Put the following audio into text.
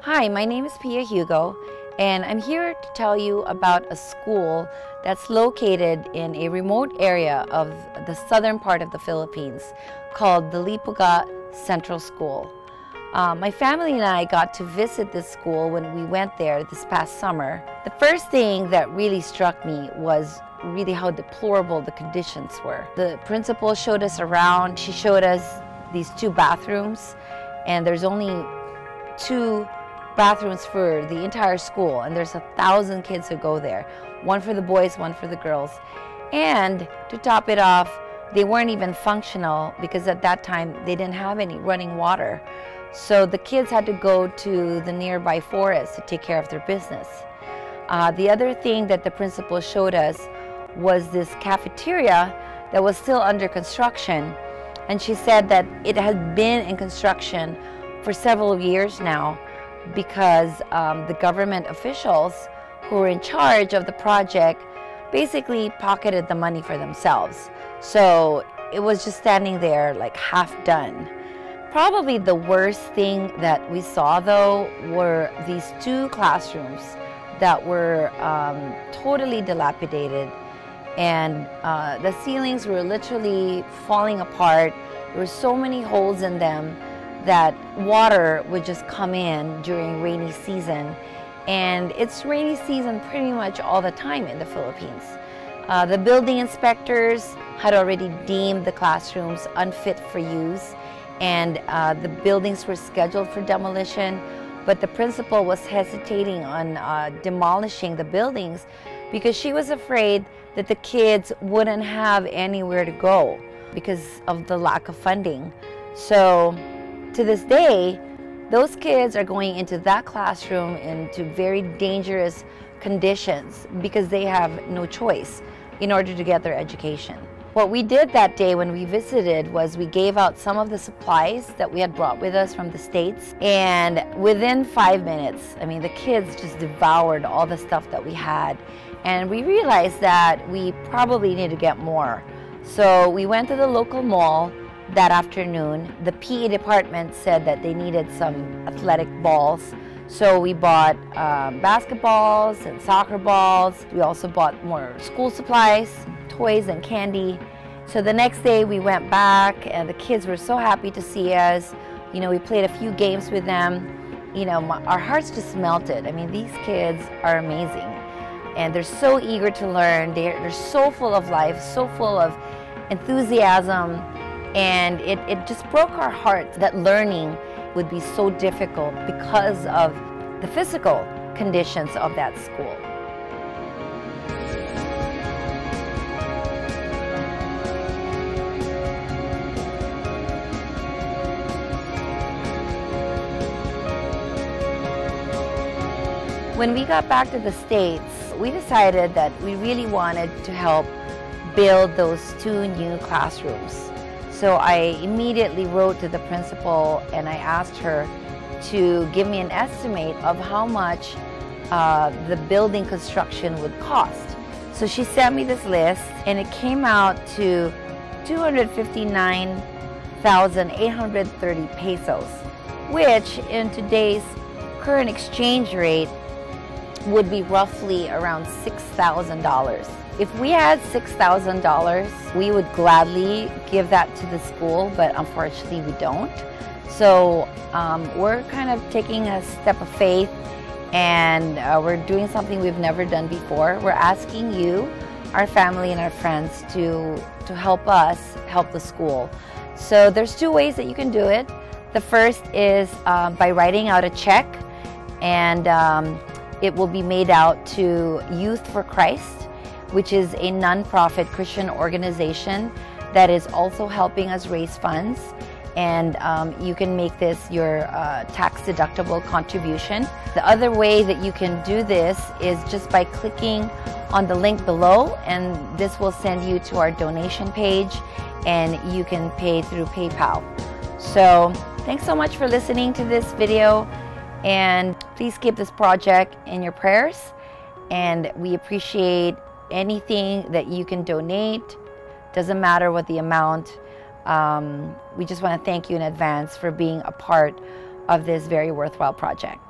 Hi, my name is Pia Hugo, and I'm here to tell you about a school that's located in a remote area of the southern part of the Philippines called the Lipuga Central School. My family and I got to visit this school when we went there this past summer. The first thing that really struck me was really how deplorable the conditions were. The principal showed us around. She showed us these two bathrooms, and there's only two bathrooms for the entire school, and there's 1,000 kids who go there. One for the boys, one for the girls. And to top it off, they weren't even functional because at that time they didn't have any running water. So the kids had to go to the nearby forest to take care of their business. The other thing that the principal showed us was this cafeteria that was still under construction. And she said that it had been in construction for several years now because the government officials who were in charge of the project basically pocketed the money for themselves. So it was just standing there like half done. Probably the worst thing that we saw though were these two classrooms that were totally dilapidated, and the ceilings were literally falling apart. There were so many holes in them that water would just come in during rainy season. And it's rainy season pretty much all the time in the Philippines. The building inspectors had already deemed the classrooms unfit for use, and the buildings were scheduled for demolition, but the principal was hesitating on demolishing the buildings because she was afraid that the kids wouldn't have anywhere to go because of the lack of funding. So to this day, those kids are going into that classroom into very dangerous conditions because they have no choice in order to get their education. What we did that day when we visited was we gave out some of the supplies that we had brought with us from the States, and within 5 minutes, I mean, the kids just devoured all the stuff that we had, and we realized that we probably need to get more. So we went to the local mall that afternoon. The PE department said that they needed some athletic balls, so we bought basketballs and soccer balls. We also bought more school supplies, toys and candy. So the next day we went back and the kids were so happy to see us. You know, we played a few games with them. You know, our hearts just melted. I mean, these kids are amazing and they're so eager to learn. They're so full of life, so full of enthusiasm, and it just broke our hearts that learning would be so difficult because of the physical conditions of that school. When we got back to the States, we decided that we really wanted to help build those two new classrooms. So I immediately wrote to the principal and I asked her to give me an estimate of how much the building construction would cost. So she sent me this list and it came out to 259,830 pesos, which in today's current exchange rate would be roughly around $6,000. If we had $6,000, we would gladly give that to the school, but unfortunately we don't. So we're kind of taking a step of faith, and we're doing something we've never done before. We're asking you, our family and our friends, to help us help the school. So there's two ways that you can do it. The first is by writing out a check, and it will be made out to Youth for Christ, which is a non-profit Christian organization that is also helping us raise funds. And you can make this your tax-deductible contribution. The other way that you can do this is just by clicking on the link below, and this will send you to our donation page, and you can pay through PayPal. So thanks so much for listening to this video, and please keep this project in your prayers, and we appreciate anything that you can donate. Doesn't matter what the amount. We just want to thank you in advance for being a part of this very worthwhile project.